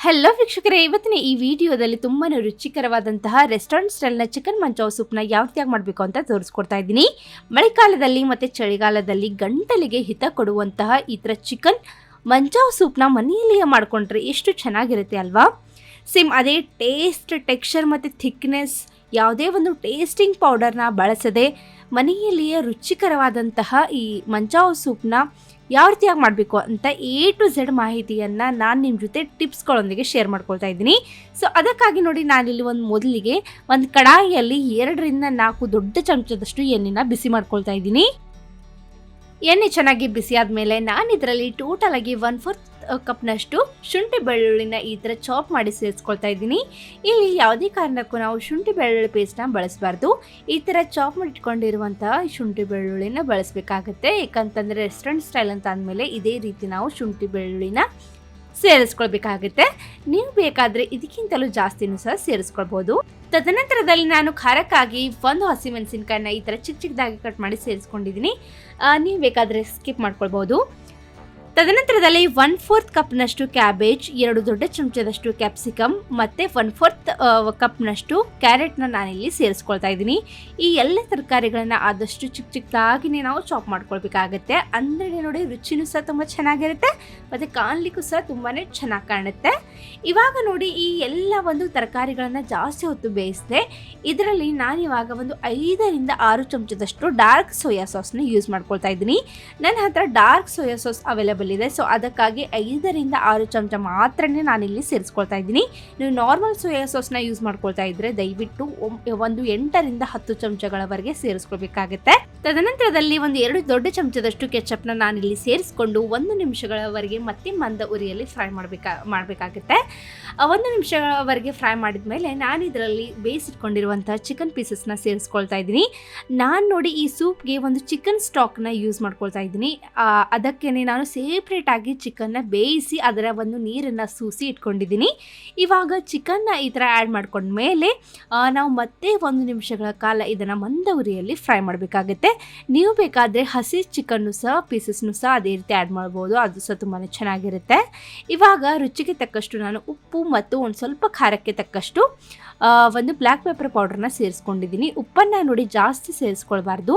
Hello ವೀಕ್ಷಕರೇ, ಇವತ್ತಿನ ಈ ವಿಡಿಯೋದಲ್ಲಿ ತುಂಬಾ ರುಚಿಕರವಾದಂತಹ ರೆಸ್ಟೋರೆಂಟ್ ಸ್ಟೈಲ್ನ ಚಿಕನ್ ಮಂಚಾವ್ ಸೂಪ್ನ ಯಾವ ರೀತಿಯಾಗಿ ಮಾಡಬೇಕು ಅಂತ ತೋರಿಸ್ಕೊಡ್ತಾ ಇದ್ದೀನಿ. ಮಳೆಗಾಲದಲ್ಲಿ ಮತ್ತು ಚಳಿಗಾಲದಲ್ಲಿ ಗಂಟಲಿಗೆ ಹಿತ ಕೊಡುವಂತಹ ಈ ಥರ ಚಿಕನ್ ಮಂಚಾವ್ ಸೂಪ್ನ ಮನೆಯಲ್ಲಿಯೇ ಮಾಡಿಕೊಂಡ್ರೆ ಎಷ್ಟು ಚೆನ್ನಾಗಿರುತ್ತೆ ಅಲ್ವಾ. ಸೇಮ್ ಅದೇ ಟೇಸ್ಟ್, ಟೆಕ್ಸ್ಚರ್ ಮತ್ತು ಥಿಕ್ನೆಸ್ ಯಾವುದೇ ಒಂದು ಟೇಸ್ಟಿಂಗ್ ಪೌಡರ್ನ ಬಳಸದೆ ಮನೆಯಲ್ಲಿಯೇ ರುಚಿಕರವಾದಂತಹ ಈ ಮಂಚಾವ್ ಸೂಪ್ನ ಯಾವ ರೀತಿಯಾಗಿ ಮಾಡಬೇಕು ಅಂತ A to Z ಮಾಹಿತಿಯನ್ನು ನಾನು ನಿಮ್ಮ ಜೊತೆ ಟಿಪ್ಸ್ಗಳೊಂದಿಗೆ ಶೇರ್ ಮಾಡ್ಕೊಳ್ತಾ ಇದ್ದೀನಿ. ಸೊ ಅದಕ್ಕಾಗಿ ನೋಡಿ, ನಾನಿಲ್ಲಿ ಮೊದಲಿಗೆ ಒಂದು ಕಡಾಯಿಯಲ್ಲಿ 2 ರಿಂದ 4 ದೊಡ್ಡ ಚಮಚದಷ್ಟು ಎಣ್ಣೆನ ಬಿಸಿ ಮಾಡ್ಕೊಳ್ತಾ ಇದ್ದೀನಿ. ಎಣ್ಣೆ ಚೆನ್ನಾಗಿ ಬಿಸಿ ಆದಮೇಲೆ ನಾನು ಇದರಲ್ಲಿ ಟೋಟಲಾಗಿ 1/4 ಕಪ್ನಷ್ಟು ಶುಂಠಿ ಬೆಳ್ಳುಳ್ಳಿನ ಈ ಥರ ಚಾಪ್ ಮಾಡಿ ಸೇರಿಸ್ಕೊಳ್ತಾ ಇದ್ದೀನಿ. ಇಲ್ಲಿ ಯಾವುದೇ ಕಾರಣಕ್ಕೂ ನಾವು ಶುಂಠಿ ಬೆಳ್ಳುಳ್ಳಿ ಪೇಸ್ಟ್ನ ಬಳಸಬಾರ್ದು. ಈ ಥರ ಚಾಪ್ ಮಾಡಿಟ್ಕೊಂಡಿರುವಂತಹ ಶುಂಠಿ ಬೆಳ್ಳುಳ್ಳಿನ ಬಳಸಬೇಕಾಗತ್ತೆ. ಯಾಕಂತಂದರೆ ರೆಸ್ಟೋರೆಂಟ್ ಸ್ಟೈಲ್ ಅಂತ ಅಂದಮೇಲೆ ಇದೇ ರೀತಿ ನಾವು ಶುಂಠಿ ಬೆಳ್ಳುಳ್ಳಿನ ಸೇರಿಸ್ಕೊಳ್ಬೇಕಾಗುತ್ತೆ. ನೀವು ಬೇಕಾದರೆ ಇದಕ್ಕಿಂತಲೂ ಜಾಸ್ತಿನೂ ಸಹ ಸೇರಿಸ್ಕೊಳ್ಬೋದು. ತದನಂತರದಲ್ಲಿ ನಾನು ಖಾರಕ್ಕಾಗಿ 1 ಹಸಿಮೆಣಸಿನಕಾಯಿನ ಈ ಥರ ಚಿಕ್ಕ ಚಿಕ್ಕದಾಗಿ ಕಟ್ ಮಾಡಿ ಸೇರಿಸ್ಕೊಂಡಿದ್ದೀನಿ. ನೀವು ಬೇಕಾದರೆ ಸ್ಕಿಪ್ ಮಾಡ್ಕೊಳ್ಬೋದು. ತದನಂತರದಲ್ಲಿ 1/4 ಕಪ್ನಷ್ಟು ಕ್ಯಾಬೇಜ್, 2 ದೊಡ್ಡ ಚಮಚದಷ್ಟು ಕ್ಯಾಪ್ಸಿಕಮ್ ಮತ್ತು 1/4 ಕಪ್ನಷ್ಟು ಕ್ಯಾರೆಟ್ನ ನಾನಿಲ್ಲಿ ಸೇರಿಸ್ಕೊಳ್ತಾ ಇದ್ದೀನಿ. ಈ ಎಲ್ಲ ತರಕಾರಿಗಳನ್ನ ಆದಷ್ಟು ಚಿಕ್ಕ ಚಿಕ್ಕದಾಗಿನೇ ನಾವು ಚಾಪ್ ಮಾಡ್ಕೊಳ್ಬೇಕಾಗತ್ತೆ. ಅಂದರೆ ನೋಡಿ, ರುಚಿನೂ ಸಹ ತುಂಬ ಚೆನ್ನಾಗಿರುತ್ತೆ ಮತ್ತು ಕಾಣಲಿಕ್ಕೂ ಸಹ ತುಂಬಾ ಚೆನ್ನಾಗಿ ಕಾಣುತ್ತೆ. ಇವಾಗ ನೋಡಿ, ಈ ಎಲ್ಲ ಒಂದು ತರಕಾರಿಗಳನ್ನು ಜಾಸ್ತಿ ಹೊತ್ತು ಬೇಯಿಸಿದೆ. ಇದರಲ್ಲಿ ನಾನಿವಾಗ 5 ರಿಂದ 6 ಚಮಚದಷ್ಟು ಡಾರ್ಕ್ ಸೋಯಾ ಸಾಸ್ನ ಯೂಸ್ ಮಾಡ್ಕೊಳ್ತಾ ಇದ್ದೀನಿ. ನನ್ನ ಹತ್ರ ಡಾರ್ಕ್ ಸೋಯಾ ಸಾಸ್ ಅವೈಲೇಬಲ್ ಇದೆ. ಸೊ ಅದಕ್ಕಾಗಿ 5 ರಿಂದ 6 ಚಮಚ ಮಾತ್ರನೇ ನಾನಿಲ್ಲಿ ಸೇರಿಸ್ಕೊಳ್ತಾ ಇದ್ದೀನಿ. ನೀವು ನಾರ್ಮಲ್ ಸೋಯಾ ಸಾಸ್ನ ಯೂಸ್ ಮಾಡ್ಕೊಳ್ತಾ ಇದ್ರೆ ದಯವಿಟ್ಟು 8 ರಿಂದ 10 ಚಮಚಗಳವರೆಗೆ ಸೇರಿಸ್ಕೊಳ್ಬೇಕಾಗುತ್ತೆ. ತದನಂತರದಲ್ಲಿ 2 ದೊಡ್ಡ ಚಮಚದಷ್ಟು ಕೆಚಪ್ನ ನಾನಿಲ್ಲಿ ಸೇರಿಸ್ಕೊಂಡು 1 ನಿಮಿಷಗಳವರೆಗೆ ಮತ್ತೆ ಮಂದ ಉರಿಯಲ್ಲಿ ಫ್ರೈ ಮಾಡಬೇಕಾಗುತ್ತೆ. 1 ನಿಮಿಷಗಳವರೆಗೆ ಫ್ರೈ ಮಾಡಿದ ಮೇಲೆ ನಾನು ಇದರಲ್ಲಿ ಬೇಯಿಸಿಟ್ಕೊಂಡಿರುವಂತಹ ಚಿಕನ್ ಪೀಸಸ್ನ ಸೇರಿಸ್ಕೊಳ್ತಾ ಇದ್ದೀನಿ. ನಾನು ನೋಡಿ, ಈ ಸೂಪ್ಗೆ ಒಂದು ಚಿಕನ್ ಸ್ಟಾಕ್ನ ಯೂಸ್ ಮಾಡ್ಕೊಳ್ತಾ ಇದ್ದೀನಿ. ಅದಕ್ಕೇನೆ ನಾನು ಸೇಪ್ರೇಟ್ ಆಗಿ ಚಿಕನ್ನ ಬೇಯಿಸಿ ಅದರ ಒಂದು ನೀರನ್ನು ಸೂಸಿ ಇಟ್ಕೊಂಡಿದ್ದೀನಿ. ಇವಾಗ ಚಿಕನ್ನ ಈ ಥರ ಆ್ಯಡ್ ಮಾಡ್ಕೊಂಡ್ಮೇಲೆ ನಾವು ಮತ್ತೆ 1 ನಿಮಿಷಗಳ ಕಾಲ ಇದನ್ನು ಮಂದ ಉರಿಯಲ್ಲಿ ಫ್ರೈ ಮಾಡಬೇಕಾಗುತ್ತೆ. ನೀವು ಬೇಕಾದರೆ ಹಸಿ ಚಿಕನ್ನು ಸಹ ಪೀಸಸ್ನು ಸಹ ಅದೇ ರೀತಿ ಆ್ಯಡ್ ಮಾಡ್ಬೋದು. ಅದು ಸಹ ತುಂಬಾ ಚೆನ್ನಾಗಿರುತ್ತೆ. ಇವಾಗ ರುಚಿಗೆ ತಕ್ಕಷ್ಟು ನಾನು ಉಪ್ಪು ಮತ್ತು ಒಂದು ಸ್ವಲ್ಪ ಖಾರಕ್ಕೆ ತಕ್ಕಷ್ಟು ಒಂದು ಬ್ಲ್ಯಾಕ್ ಪೆಪ್ಪರ್ ಪೌಡರ್ನ ಸೇರಿಸ್ಕೊಂಡಿದ್ದೀನಿ. ಉಪ್ಪನ್ನು ನೋಡಿ ಜಾಸ್ತಿ ಸೇರಿಸ್ಕೊಳ್ಬಾರ್ದು,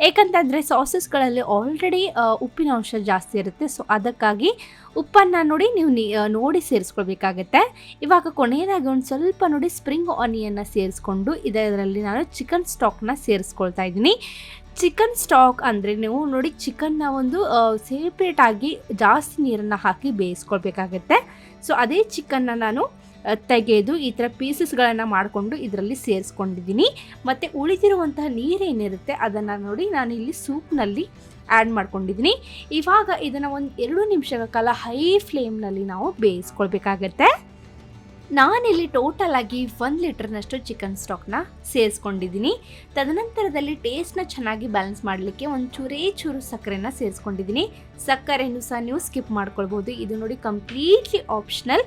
ಏಕೆಂತಂದರೆ ಸಾಸಸ್ಗಳಲ್ಲಿ ಆಲ್ರೆಡಿ ಉಪ್ಪಿನ ಅಂಶ ಜಾಸ್ತಿ ಇರುತ್ತೆ. ಸೊ ಅದಕ್ಕಾಗಿ ಉಪ್ಪನ್ನು ನೋಡಿ ನೀವು ನೋಡಿ ಸೇರಿಸ್ಕೊಳ್ಬೇಕಾಗತ್ತೆ. ಇವಾಗ ಕೊನೆಯದಾಗಿ ಒಂದು ಸ್ವಲ್ಪ ನೋಡಿ ಸ್ಪ್ರಿಂಗ್ ಆನಿಯನ್ನ ಸೇರಿಸ್ಕೊಂಡು ಇದರಲ್ಲಿ ನಾನು ಚಿಕನ್ ಸ್ಟಾಕ್ನ ಸೇರಿಸ್ಕೊಳ್ತಾ ಇದ್ದೀನಿ. ಚಿಕನ್ ಸ್ಟಾಕ್ ಅಂದರೆ ನೀವು ನೋಡಿ, ಚಿಕನ್ನ ಒಂದು ಸೇಪ್ರೇಟಾಗಿ ಜಾಸ್ತಿ ನೀರನ್ನು ಹಾಕಿ ಬೇಯಿಸ್ಕೊಳ್ಬೇಕಾಗತ್ತೆ. ಸೊ ಅದೇ ಚಿಕನ್ನ ನಾನು ತೆಗೆದು ಈ ಥರ ಪೀಸಸ್ಗಳನ್ನು ಮಾಡಿಕೊಂಡು ಇದರಲ್ಲಿ ಸೇರಿಸ್ಕೊಂಡಿದ್ದೀನಿ. ಮತ್ತು ಉಳಿದಿರುವಂತಹ ನೀರೇನಿರುತ್ತೆ ಅದನ್ನು ನೋಡಿ ನಾನು ಇಲ್ಲಿ ಸೂಪ್ನಲ್ಲಿ ಆ್ಯಡ್ ಮಾಡ್ಕೊಂಡಿದ್ದೀನಿ. ಇವಾಗ ಇದನ್ನು 2 ನಿಮಿಷಗಳ ಕಾಲ ಹೈ ಫ್ಲೇಮ್ನಲ್ಲಿ ನಾವು ಬೇಯಿಸ್ಕೊಳ್ಬೇಕಾಗತ್ತೆ. ನಾನಿಲ್ಲಿ ಟೋಟಲ್ ಆಗಿ 1 ಲೀಟರ್ನಷ್ಟು ಚಿಕನ್ ಸ್ಟಾಕ್ನ ಸೇರಿಸ್ಕೊಂಡಿದ್ದೀನಿ. ತದನಂತರದಲ್ಲಿ ಟೇಸ್ಟ್ನ ಚೆನ್ನಾಗಿ ಬ್ಯಾಲೆನ್ಸ್ ಮಾಡಲಿಕ್ಕೆ ಚೂರು ಸಕ್ಕರೆನ ಸೇರಿಸ್ಕೊಂಡಿದ್ದೀನಿ. ಸಕ್ಕರೆನೂ ಸಹ ನೀವು ಸ್ಕಿಪ್ ಮಾಡ್ಕೊಳ್ಬೋದು. ಇದು ನೋಡಿ ಕಂಪ್ಲೀಟ್ಲಿ ಆಪ್ಷನಲ್.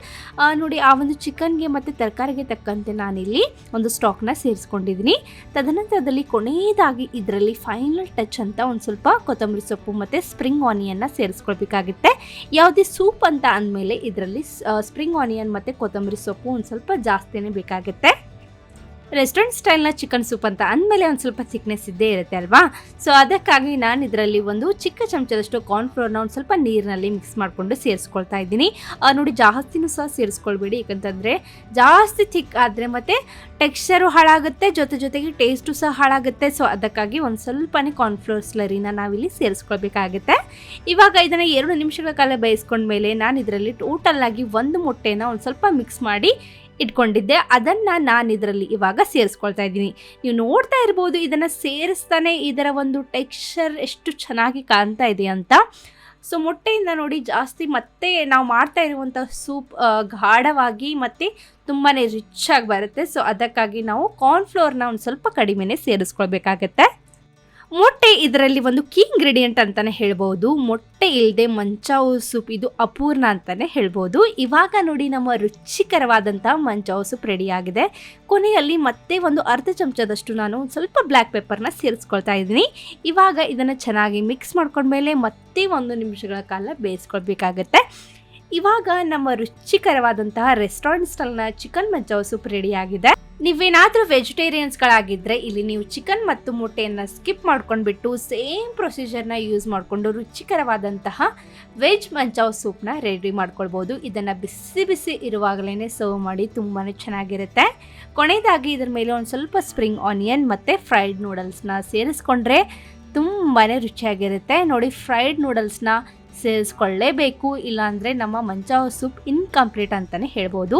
ನೋಡಿ, ಆ ಒಂದು ಚಿಕನ್ಗೆ ಮತ್ತು ತರಕಾರಿಗೆ ತಕ್ಕಂತೆ ನಾನಿಲ್ಲಿ ಒಂದು ಸ್ಟಾಕ್ನ ಸೇರಿಸ್ಕೊಂಡಿದ್ದೀನಿ. ತದನಂತರದಲ್ಲಿ ಕೊನೆಯದಾಗಿ ಇದರಲ್ಲಿ ಫೈನಲ್ ಟಚ್ ಅಂತ ಒಂದು ಸ್ವಲ್ಪ ಕೊತ್ತಂಬರಿ ಸೊಪ್ಪು ಮತ್ತು ಸ್ಪ್ರಿಂಗ್ ಆನಿಯನ್ನ ಸೇರಿಸ್ಕೊಳ್ಬೇಕಾಗುತ್ತೆ. ಯಾವುದೇ ಸೂಪ್ ಅಂತ ಅಂದಮೇಲೆ ಇದರಲ್ಲಿ ಸ್ಪ್ರಿಂಗ್ ಆನಿಯನ್ ಮತ್ತು ಕೊತ್ತಂಬರಿ ಸೊಪ್ಪು ಒಂದು ಸ್ವಲ್ಪ ಜಾಸ್ತಿನೇ ಬೇಕಾಗುತ್ತೆ. ರೆಸ್ಟೋರೆಂಟ್ ಸ್ಟೈಲ್ನ ಚಿಕನ್ ಸೂಪ್ ಅಂತ ಅಂದಮೇಲೆ ಒಂದು ಸ್ವಲ್ಪ ಥಿಕ್ನೆಸ್ ಇದ್ದೇ ಇರುತ್ತೆ ಅಲ್ವಾ. ಸೊ ಅದಕ್ಕಾಗಿ ನಾನು ಇದರಲ್ಲಿ ಒಂದು ಚಿಕ್ಕ ಚಮಚದಷ್ಟು ಕಾರ್ನ್ಫ್ಲೋರ್ನ ಒಂದು ಸ್ವಲ್ಪ ನೀರಿನಲ್ಲಿ ಮಿಕ್ಸ್ ಮಾಡಿಕೊಂಡು ಸೇರಿಸ್ಕೊಳ್ತಾ ಇದ್ದೀನಿ. ನೋಡಿ, ಜಾಸ್ತಿನೂ ಸಹ ಸೇರಿಸ್ಕೊಳ್ಬೇಡಿ, ಯಾಕಂತಂದರೆ ಜಾಸ್ತಿ ಥಿಕ್ ಆದರೆ ಮತ್ತು ಟೆಕ್ಸ್ಚರು ಹಾಳಾಗುತ್ತೆ, ಜೊತೆಗೆ ಟೇಸ್ಟು ಸಹ ಹಾಳಾಗುತ್ತೆ. ಸೊ ಅದಕ್ಕಾಗಿ ಒಂದು ಸ್ವಲ್ಪನೇ ಕಾರ್ನ್ಫ್ಲೋರ್ ಸ್ಲರಿನ ನಾವಿಲ್ಲಿ ಸೇರಿಸ್ಕೊಳ್ಬೇಕಾಗುತ್ತೆ. ಇವಾಗ ಇದನ್ನು 2 ನಿಮಿಷಗಳ ಕಾಲ ಬೇಯಿಸ್ಕೊಂಡ್ಮೇಲೆ ನಾನು ಇದರಲ್ಲಿ ಟೋಟಲಾಗಿ 1 ಮೊಟ್ಟೆನ ಒಂದು ಸ್ವಲ್ಪ ಮಿಕ್ಸ್ ಮಾಡಿ ಇಟ್ಕೊಂಡಿದ್ದೆ. ಅದನ್ನು ನಾನು ಇದರಲ್ಲಿ ಇವಾಗ ಸೇರಿಸ್ಕೊಳ್ತಾ ಇದ್ದೀನಿ. ನೀವು ನೋಡ್ತಾ ಇರ್ಬೋದು, ಇದನ್ನು ಸೇರಿಸ್ತಾನೆ ಇದರ ಒಂದು ಟೆಕ್ಸ್ಚರ್ ಎಷ್ಟು ಚೆನ್ನಾಗಿ ಕಾಣ್ತಾ ಇದೆ ಅಂತ. ಸೊ ಮೊಟ್ಟೆಯಿಂದ ನೋಡಿ ಜಾಸ್ತಿ ಮತ್ತೆ ನಾವು ಮಾಡ್ತಾ ಇರುವಂಥ ಸೂಪ್ ಗಾಢವಾಗಿ ಮತ್ತು ತುಂಬಾ ರಿಚ್ ಆಗಿ ಬರುತ್ತೆ. ಸೊ ಅದಕ್ಕಾಗಿ ನಾವು ಕಾರ್ನ್ಫ್ಲೋರ್ನ ಒಂದು ಸ್ವಲ್ಪ ಕಡಿಮೆನೇ ಸೇರಿಸ್ಕೊಳ್ಬೇಕಾಗತ್ತೆ. ಮೊಟ್ಟೆ ಇದರಲ್ಲಿ ಒಂದು ಕೀ ಇಂಗ್ರೀಡಿಯೆಂಟ್ ಅಂತಲೇ ಹೇಳ್ಬೋದು. ಮೊಟ್ಟೆ ಇಲ್ಲದೆ ಮಂಚಾವ್ ಸೂಪ್ ಇದು ಅಪೂರ್ಣ ಅಂತಲೇ ಹೇಳ್ಬೋದು. ಇವಾಗ ನೋಡಿ, ನಮ್ಮ ರುಚಿಕರವಾದಂಥ ಮಂಚಾವ್ ಸೂಪ್ ರೆಡಿಯಾಗಿದೆ. ಕೊನೆಯಲ್ಲಿ ಮತ್ತೆ ಒಂದು ಅರ್ಧ ಚಮಚದಷ್ಟು ನಾನು ಒಂದು ಸ್ವಲ್ಪ ಬ್ಲ್ಯಾಕ್ ಪೆಪ್ಪರ್ನ ಸೇರಿಸ್ಕೊಳ್ತಾ ಇದ್ದೀನಿ. ಇವಾಗ ಇದನ್ನು ಚೆನ್ನಾಗಿ ಮಿಕ್ಸ್ ಮಾಡ್ಕೊಂಡ್ಮೇಲೆ ಮತ್ತೆ 1 ನಿಮಿಷಗಳ ಕಾಲ ಬೇಯಿಸ್ಕೊಳ್ಬೇಕಾಗತ್ತೆ. ಇವಾಗ ನಮ್ಮ ರುಚಿಕರವಾದಂತಹ ರೆಸ್ಟೋರೆಂಟ್ ಸ್ಟೈಲ್ನ ಚಿಕನ್ ಮಂಚಾವ್ ಸೂಪ್ ರೆಡಿ ಆಗಿದೆ. ನೀವೇನಾದರೂ ವೆಜಿಟೇರಿಯನ್ಸ್ಗಳಾಗಿದ್ದರೆ ಇಲ್ಲಿ ನೀವು ಚಿಕನ್ ಮತ್ತು ಮೊಟ್ಟೆಯನ್ನು ಸ್ಕಿಪ್ ಮಾಡ್ಕೊಂಡ್ಬಿಟ್ಟು ಸೇಮ್ ಪ್ರೊಸೀಜರ್ನ ಯೂಸ್ ಮಾಡಿಕೊಂಡು ರುಚಿಕರವಾದಂತಹ ವೆಜ್ ಮಂಚಾವ್ ಸೂಪ್ನ ರೆಡಿ ಮಾಡ್ಕೊಳ್ಬೋದು. ಇದನ್ನು ಬಿಸಿ ಬಿಸಿ ಇರುವಾಗಲೇ ಸರ್ವ್ ಮಾಡಿ ತುಂಬಾ ಚೆನ್ನಾಗಿರುತ್ತೆ. ಕೊನೆಯದಾಗಿ ಇದರ ಮೇಲೆ ಒಂದು ಸ್ವಲ್ಪ ಸ್ಪ್ರಿಂಗ್ ಆನಿಯನ್ ಮತ್ತು ಫ್ರೈಡ್ ನೂಡಲ್ಸ್ನ ಸೇರಿಸ್ಕೊಂಡ್ರೆ ತುಂಬಾ ರುಚಿಯಾಗಿರುತ್ತೆ. ನೋಡಿ, ಫ್ರೈಡ್ ನೂಡಲ್ಸ್ನ ಸೇರಿಸ್ಕೊಳ್ಳೇಬೇಕು, ಇಲ್ಲಾಂದರೆ ನಮ್ಮ ಮಂಚಾವ್ ಸೂಪ್ ಇನ್ಕಂಪ್ಲೀಟ್ ಅಂತಲೇ ಹೇಳ್ಬೋದು.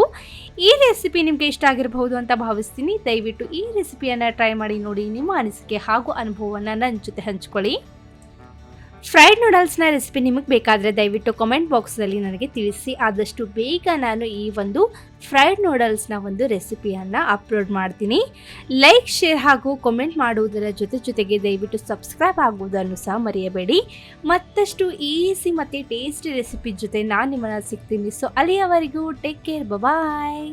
ಈ ರೆಸಿಪಿ ನಿಮಗೆ ಇಷ್ಟ ಆಗಿರಬಹುದು ಅಂತ ಭಾವಿಸ್ತೀನಿ. ದಯವಿಟ್ಟು ಈ ರೆಸಿಪಿಯನ್ನು ಟ್ರೈ ಮಾಡಿ ನೋಡಿ. ನಿಮ್ಮ ಅನಿಸಿಕೆ ಹಾಗೂ ಅನುಭವವನ್ನು ನನ್ನ ಜೊತೆ ಹಂಚ್ಕೊಳ್ಳಿ. ಫ್ರೈಡ್ ನೂಡಲ್ಸ್ನ ರೆಸಿಪಿ ನಿಮಗೆ ಬೇಕಾದರೆ ದಯವಿಟ್ಟು ಕಾಮೆಂಟ್ ಬಾಕ್ಸಲ್ಲಿ ನನಗೆ ತಿಳಿಸಿ. ಆದಷ್ಟು ಬೇಗ ನಾನು ಈ ಒಂದು ಫ್ರೈಡ್ ನೂಡಲ್ಸ್ನ ಒಂದು ರೆಸಿಪಿಯನ್ನು ಅಪ್ಲೋಡ್ ಮಾಡ್ತೀನಿ. ಲೈಕ್, ಶೇರ್ ಹಾಗೂ ಕಾಮೆಂಟ್ ಮಾಡುವುದರ ಜೊತೆಗೆ ದಯವಿಟ್ಟು ಸಬ್ಸ್ಕ್ರೈಬ್ ಆಗುವುದನ್ನು ಸಹ ಮರೆಯಬೇಡಿ. ಮತ್ತಷ್ಟು ಈಸಿ ಮತ್ತು ಟೇಸ್ಟಿ ರೆಸಿಪಿ ಜೊತೆ ನಾನು ನಿಮ್ಮನ್ನು ಸಿಗ್ತೀನಿ. ಸೊ ಅಲ್ಲಿಯವರೆಗೂ ಟೇಕ್ ಕೇರ್, ಬಾಯ್.